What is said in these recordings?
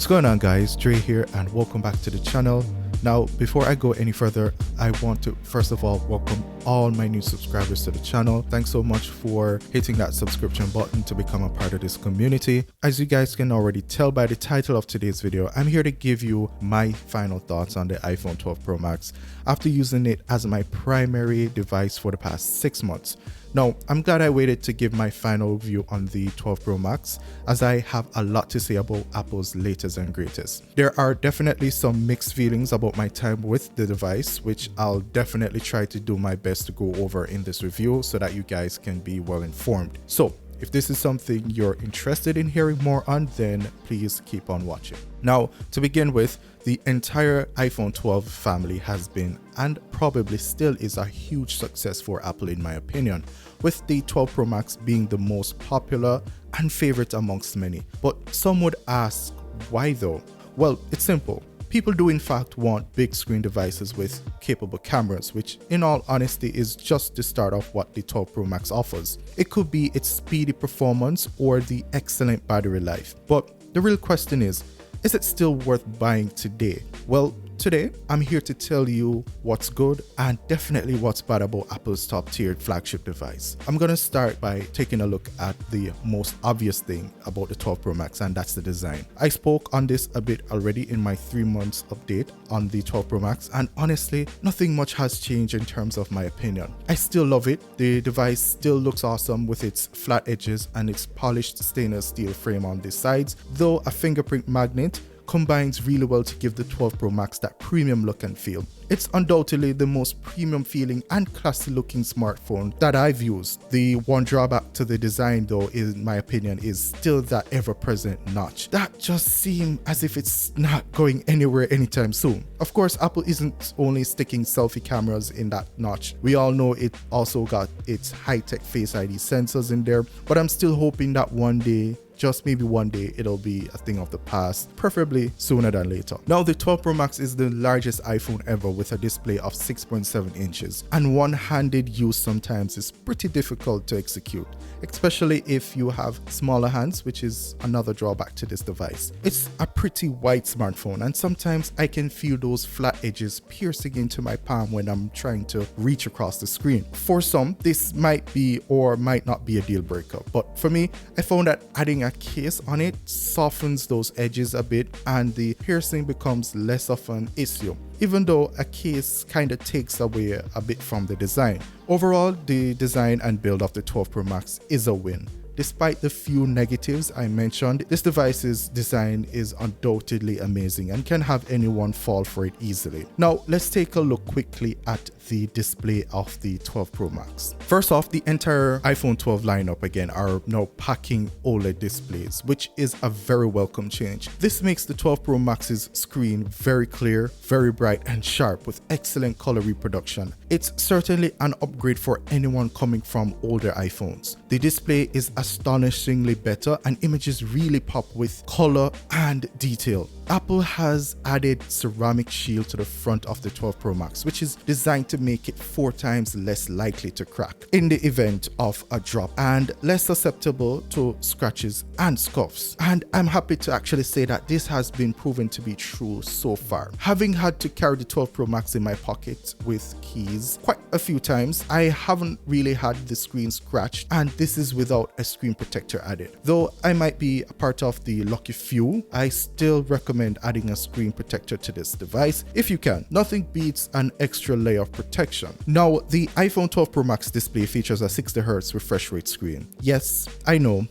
What's going on, guys? Dre here and welcome back to the channel. Now, before I go any further, I want to first of all welcome all my new subscribers to the channel. Thanks so much for hitting that subscription button to become a part of this community. As you guys can already tell by the title of today's video, I'm here to give you my final thoughts on the iPhone 12 Pro Max after using it as my primary device for the past 6 months. Now, I'm glad I waited to give my final view on the 12 Pro Max, as I have a lot to say about Apple's latest and greatest. There are definitely some mixed feelings about my time with the device, which I'll definitely try to do my best to go over in this review so that you guys can be well informed. So, if this is something you're interested in hearing more on, then please keep on watching. Now, to begin with, the entire iPhone 12 family has been and probably still is a huge success for Apple in my opinion, with the 12 Pro Max being the most popular and favorite amongst many. But some would ask, why though? Well, it's simple. People do in fact want big screen devices with capable cameras, which in all honesty is just the start of what the 12 Pro Max offers. It could be its speedy performance or the excellent battery life. But the real question is it still worth buying today? Well, today, I'm here to tell you what's good and definitely what's bad about Apple's top-tiered flagship device. I'm going to start by taking a look at the most obvious thing about the 12 Pro Max, and that's the design. I spoke on this a bit already in my 3 months update on the 12 Pro Max, and honestly, nothing much has changed in terms of my opinion. I still love it. The device still looks awesome with its flat edges and its polished stainless steel frame on the sides, though a fingerprint magnet combines really well to give the 12 Pro Max that premium look and feel. It's undoubtedly the most premium feeling and classy looking smartphone that I've used. The one drawback to the design though, in my opinion, is still that ever-present notch. That just seems as if it's not going anywhere anytime soon. Of course, Apple isn't only sticking selfie cameras in that notch. We all know it also got its high-tech Face ID sensors in there, but I'm still hoping that one day, just maybe one day, it'll be a thing of the past, preferably sooner than later. Now, the 12 Pro Max is the largest iPhone ever with a display of 6.7 inches, and one-handed use sometimes is pretty difficult to execute, especially if you have smaller hands, which is another drawback to this device. It's a pretty wide smartphone, and sometimes I can feel those flat edges piercing into my palm when I'm trying to reach across the screen. For some, this might be or might not be a deal breaker, but for me, I found that adding a case on it softens those edges a bit and the piercing becomes less of an issue, even though a case kind of takes away a bit from the design. Overall, the design and build of the 12 Pro Max is a win. Despite the few negatives I mentioned, this device's design is undoubtedly amazing and can have anyone fall for it easily. Now, let's take a look quickly at the display of the 12 Pro Max. First off, the entire iPhone 12 lineup again are now packing OLED displays, which is a very welcome change. This makes the 12 Pro Max's screen very clear, very bright and sharp with excellent color reproduction. It's certainly an upgrade for anyone coming from older iPhones. The display is astonishingly better and images really pop with color and detail. Apple has added ceramic shield to the front of the 12 Pro Max, which is designed to make it 4 times less likely to crack in the event of a drop and less susceptible to scratches and scuffs. And I'm happy to actually say that this has been proven to be true so far. Having had to carry the 12 Pro Max in my pocket with keys quite a few times, I haven't really had the screen scratched, and this is without a screen protector added. Though I might be a part of the lucky few, I still recommend adding a screen protector to this device if you can. Nothing beats an extra layer of protection. Now, the iPhone 12 Pro Max display features a 60Hz refresh rate screen. Yes, I know.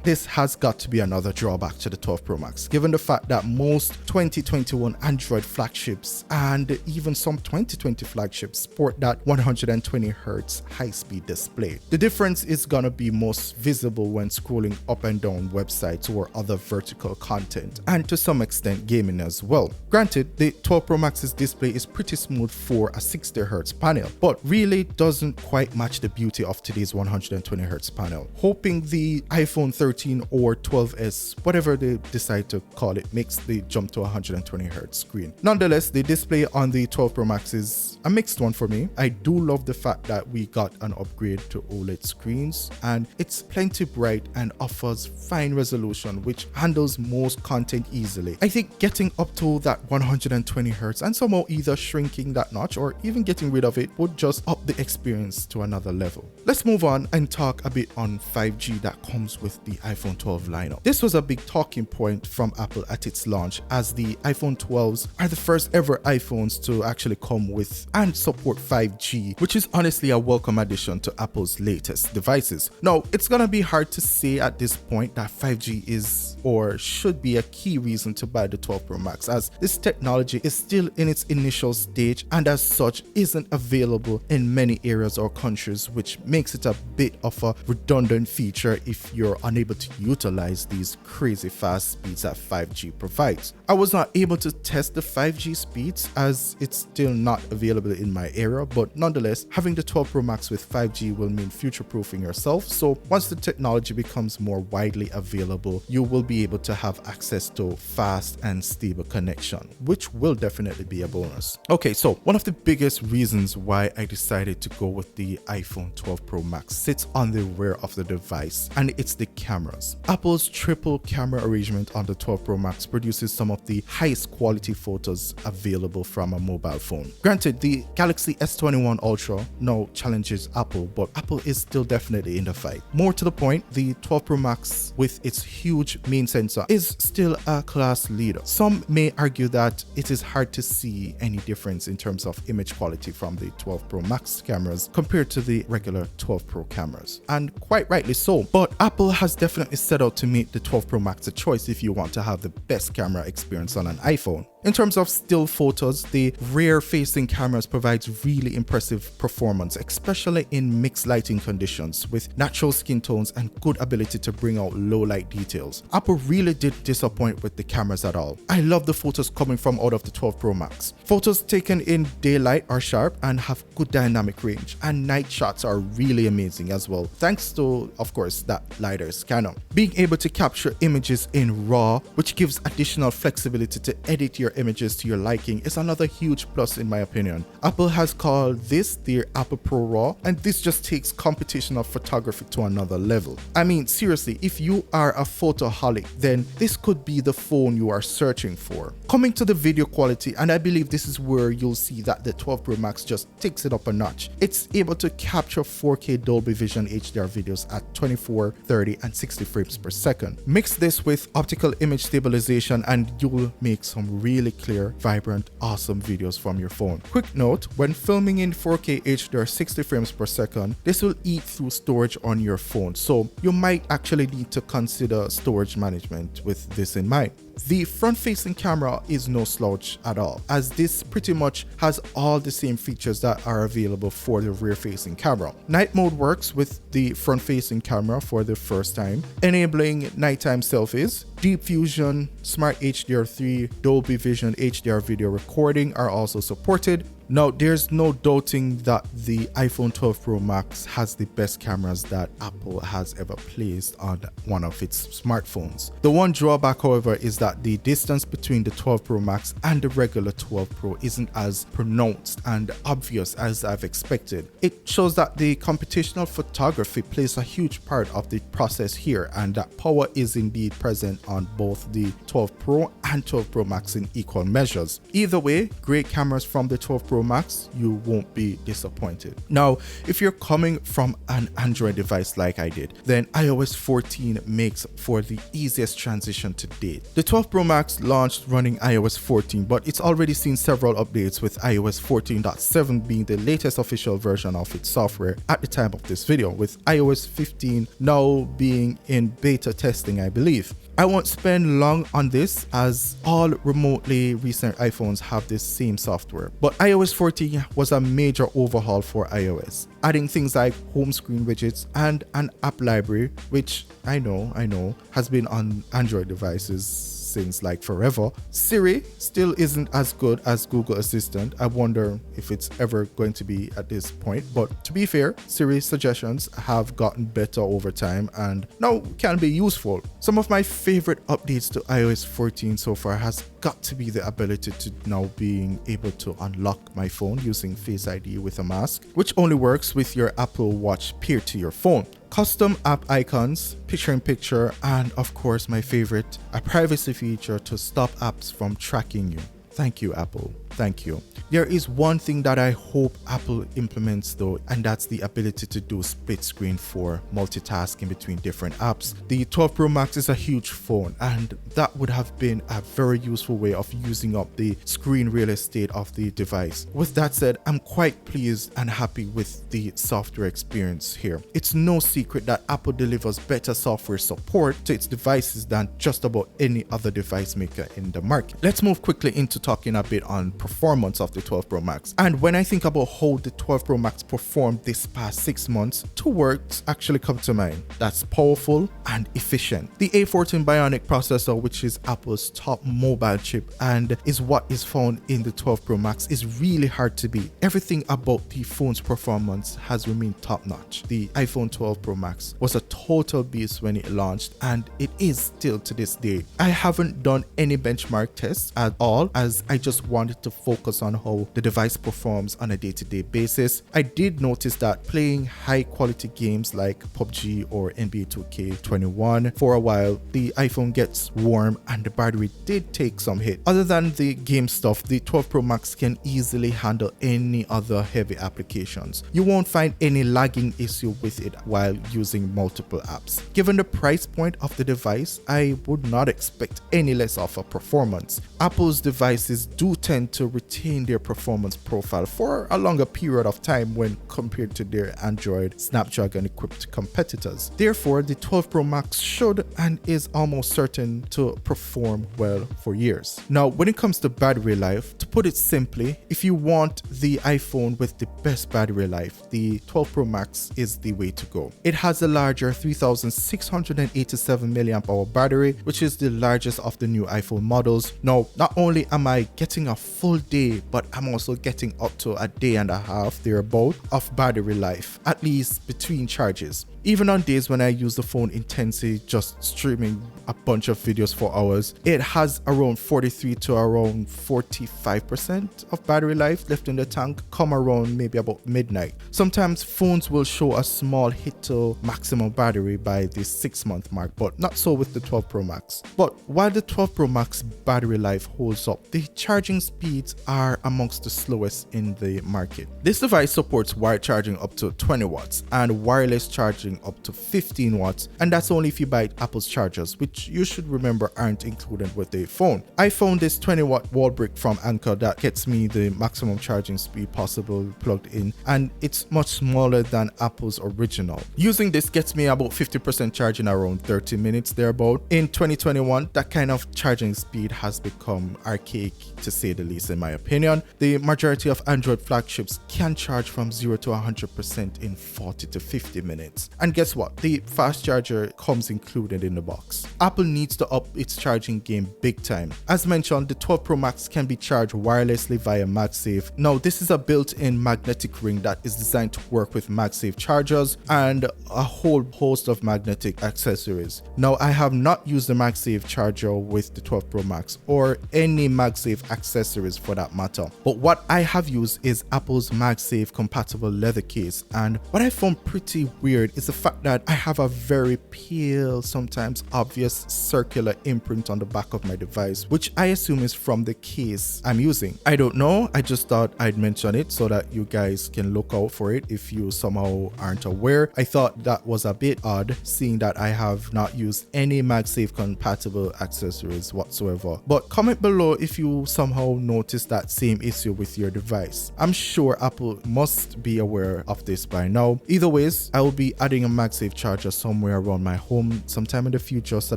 This has got to be another drawback to the 12 Pro Max, given the fact that most 2021 Android flagships and even some 2020 flagships sport that 120Hz high-speed display. The difference is gonna be most visible when scrolling up and down websites or other vertical content, and to some extent gaming as well. Granted, the 12 Pro Max's display is pretty smooth for a 60Hz panel, but really doesn't quite match the beauty of today's 120Hz panel. Hoping the iPhone iPhone 13 or 12s, whatever they decide to call it, makes the jump to 120 Hz screen. Nonetheless, the display on the 12 Pro Max is a mixed one for me. I do love the fact that we got an upgrade to OLED screens, and it's plenty bright and offers fine resolution which handles most content easily. I think getting up to that 120 Hz and somehow either shrinking that notch or even getting rid of it would just up the experience to another level. Let's move on and talk a bit on 5G that comes with the iPhone 12 lineup. This was a big talking point from Apple at its launch, as the iPhone 12s are the first ever iPhones to actually come with and support 5G, which is honestly a welcome addition to Apple's latest devices. Now, it's gonna be hard to say at this point that 5G is or should be a key reason to buy the 12 Pro Max, as this technology is still in its initial stage and as such isn't available in many areas or countries, which makes it a bit of a redundant feature if you're unable to utilize these crazy fast speeds that 5G provides. I was not able to test the 5G speeds as it's still not available in my area, but nonetheless, having the 12 Pro Max with 5G will mean future-proofing yourself. So once the technology becomes more widely available, you will be able to have access to fast and stable connection, which will definitely be a bonus. Okay, so one of the biggest reasons why I decided to go with the iPhone 12 Pro Max sits on the rear of the device, and it's the cameras. Apple's triple camera arrangement on the 12 Pro Max produces some of the highest quality photos available from a mobile phone. Granted, the Galaxy S21 Ultra now challenges Apple, but Apple is still definitely in the fight. More to the point, the 12 Pro Max with its huge main sensor is still a class leader. Some may argue that it is hard to see any difference in terms of image quality from the 12 Pro Max cameras compared to the regular 12 Pro cameras, and quite rightly so. But Apple has definitely set out to make the 12 Pro Max a choice if you want to have the best camera experience on an iPhone. In terms of still photos, the rear-facing cameras provides really impressive performance, especially in mixed lighting conditions with natural skin tones and good ability to bring out low light details. Apple really did disappoint with the cameras at all. I love the photos coming from out of the 12 Pro Max. Photos taken in daylight are sharp and have good dynamic range, and night shots are really amazing as well, thanks to, of course, that LiDAR scanner. Being able to capture images in RAW, which gives additional flexibility to edit your images to your liking, is another huge plus in my opinion. Apple has called this their Apple Pro RAW, and this just takes computational photography to another level. I mean, seriously, if you are a photoholic, then this could be the phone you are searching for. Coming to the video quality, and I believe this is where you'll see that the 12 Pro Max just takes it up a notch. It's able to capture 4K Dolby Vision HDR videos at 24, 30, and 60 frames per second. Mix this with optical image stabilization and you'll make some really clear, vibrant, awesome videos from your phone. Quick note, when filming in 4K HDR 60 frames per second, this will eat through storage on your phone, so you might actually need to consider storage management with this in mind. The front-facing camera is no slouch at all, as this pretty much has all the same features that are available for the rear-facing camera. Night mode works with the front-facing camera for the first time, enabling nighttime selfies. Deep Fusion, Smart HDR3, Dolby Vision HDR video recording are also supported. Now, there's no doubting that the iPhone 12 Pro Max has the best cameras that Apple has ever placed on one of its smartphones. The one drawback, however, is that the distance between the 12 Pro Max and the regular 12 Pro isn't as pronounced and obvious as I've expected. It shows that the computational photography plays a huge part of the process here, and that power is indeed present on both the 12 Pro and 12 Pro Max in equal measures. Either way, great cameras from the 12 Pro Max, you won't be disappointed. Now, if you're coming from an Android device like I did, then iOS 14 makes for the easiest transition to date. The 12 Pro Max launched running iOS 14, but it's already seen several updates, with iOS 14.7 being the latest official version of its software at the time of this video, with iOS 15 now being in beta testing, I believe. I won't spend long on this, as all remotely recent iPhones have this same software, but iOS 14 was a major overhaul for iOS, adding things like home screen widgets and an app library, which I know has been on Android devices since like forever. Siri still isn't as good as Google Assistant. I wonder if it's ever going to be at this point. But to be fair, Siri suggestions have gotten better over time and now can be useful. Some of my favorite updates to iOS 14 so far has got to be the ability to now being able to unlock my phone using Face ID with a mask, which only works with your Apple Watch paired to your phone. Custom app icons, picture-in-picture, and of course my favorite, a privacy feature to stop apps from tracking you. Thank you, Apple. Thank you. There is one thing that I hope Apple implements though, and that's the ability to do split screen for multitasking between different apps. The 12 Pro Max is a huge phone, and that would have been a very useful way of using up the screen real estate of the device. With that said, I'm quite pleased and happy with the software experience here. It's no secret that Apple delivers better software support to its devices than just about any other device maker in the market. Let's move quickly into talking a bit on performance of the 12 Pro Max. And when I think about how the 12 Pro Max performed this past 6 months, two words actually come to mind. That's powerful and efficient. The A14 Bionic processor, which is Apple's top mobile chip and is what is found in the 12 Pro Max, is really hard to beat. Everything about the phone's performance has remained top notch. The iPhone 12 Pro Max was a total beast when it launched, and it is still to this day. I haven't done any benchmark tests at all, as I just wanted to focus on how the device performs on a day-to-day basis. I did notice that playing high-quality games like PUBG or NBA 2K21 for a while, the iPhone gets warm and the battery did take some hit. Other than the game stuff, the 12 Pro Max can easily handle any other heavy applications. You won't find any lagging issue with it while using multiple apps. Given the price point of the device, I would not expect any less of a performance. Apple's devices do tend to retain their performance profile for a longer period of time when compared to their Android Snapdragon equipped competitors. Therefore, the 12 Pro Max should and is almost certain to perform well for years. Now, when it comes to battery life, to put it simply, if you want the iPhone with the best battery life, the 12 Pro Max is the way to go. It has a larger 3687 mAh battery, which is the largest of the new iPhone models. Now, not only am I getting a full day, but I'm also getting up to a day and a half thereabout of battery life, at least between charges. Even on days when I use the phone intensely, just streaming a bunch of videos for hours, it has around 43 to around 45% of battery life left in the tank come around maybe about midnight. Sometimes phones will show a small hit to maximum battery by the 6-month mark, but not so with the 12 Pro Max. But while the 12 Pro Max battery life holds up, the charging speeds are amongst the slowest in the market. This device supports wired charging up to 20 watts and wireless charging up to 15 watts, and that's only if you buy Apple's chargers, which you should remember aren't included with the phone. I found this 20-watt wall brick from Anker that gets me the maximum charging speed possible plugged in, and it's much smaller than Apple's original. Using this gets me about 50% charge in around 30 minutes thereabout. In 2021, that kind of charging speed has become archaic to say the least in my opinion. The majority of Android flagships can charge from 0 to 100% in 40 to 50 minutes. And guess what? The fast charger comes included in the box. Apple needs to up its charging game big time. As mentioned, the 12 Pro Max can be charged wirelessly via MagSafe. Now, this is a built-in magnetic ring that is designed to work with MagSafe chargers and a whole host of magnetic accessories. Now, I have not used the MagSafe charger with the 12 Pro Max or any MagSafe accessories for that matter. But what I have used is Apple's MagSafe compatible leather case, and what I found pretty weird is the fact that I have a very pale, sometimes obvious circular imprint on the back of my device, which I assume is from the case I'm using. I don't know, I just thought I'd mention it so that you guys can look out for it if you somehow aren't aware. I thought that was a bit odd, seeing that I have not used any MagSafe compatible accessories whatsoever. But comment below if you somehow noticed that same issue with your device. I'm sure Apple must be aware of this by now. Either ways, I will be adding a MagSafe charger somewhere around my home sometime in the future so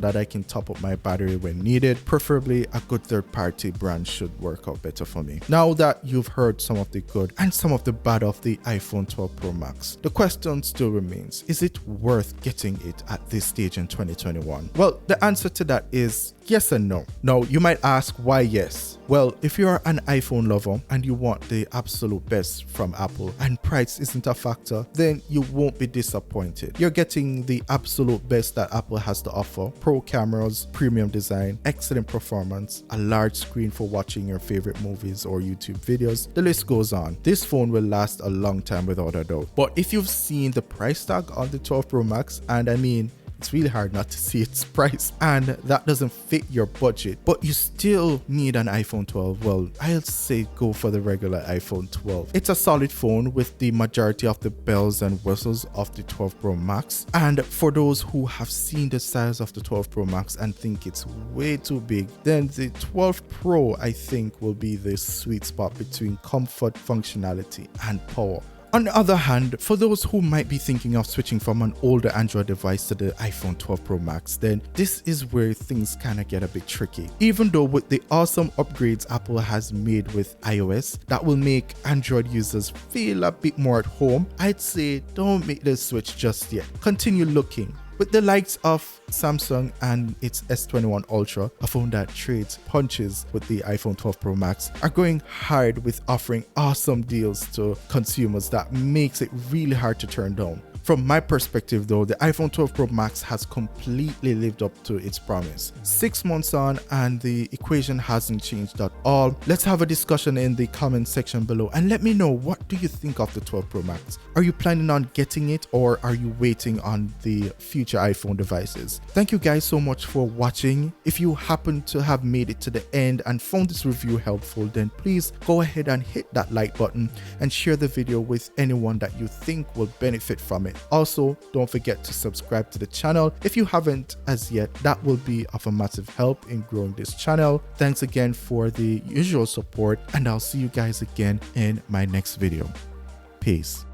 that I can top up my battery when needed. Preferably a good third-party brand should work out better for me. Now that you've heard some of the good and some of the bad of the iPhone 12 Pro Max, the question still remains, is it worth getting it at this stage in 2021? Well, the answer to that is Yes and no. Now, you might ask why yes. Well, if you're an iPhone lover and you want the absolute best from Apple and price isn't a factor, then you won't be disappointed. You're getting the absolute best that Apple has to offer: pro cameras, premium design, excellent performance, a large screen for watching your favorite movies or YouTube videos. The list goes on. This phone will last a long time without a doubt. But if you've seen the price tag on the 12 Pro Max, and I mean, it's really hard not to see its price, and that doesn't fit your budget, but you still need an iPhone 12, well, I'll say go for the regular iPhone 12. It's a solid phone with the majority of the bells and whistles of the 12 Pro Max, and for those who have seen the size of the 12 Pro Max and think it's way too big, then the 12 Pro I think will be the sweet spot between comfort, functionality, and power. On the other hand, for those who might be thinking of switching from an older Android device to the iPhone 12 Pro Max, then this is where things kind of get a bit tricky. Even though with the awesome upgrades Apple has made with iOS that will make Android users feel a bit more at home, I'd say don't make the switch just yet. Continue looking. With the likes of Samsung and its S21 Ultra, a phone that trades punches with the iPhone 12 Pro Max, are going hard with offering awesome deals to consumers that makes it really hard to turn down. From my perspective though, the iPhone 12 Pro Max has completely lived up to its promise. 6 months on and the equation hasn't changed at all. Let's have a discussion in the comment section below and let me know, what do you think of the 12 Pro Max? Are you planning on getting it, or are you waiting on the future iPhone devices? Thank you guys so much for watching. If you happen to have made it to the end and found this review helpful, then please go ahead and hit that like button and share the video with anyone that you think will benefit from it. Also, don't forget to subscribe to the channel if you haven't as yet. That will be of a massive help in growing this channel. Thanks again for the usual support, and I'll see you guys again in my next video. Peace.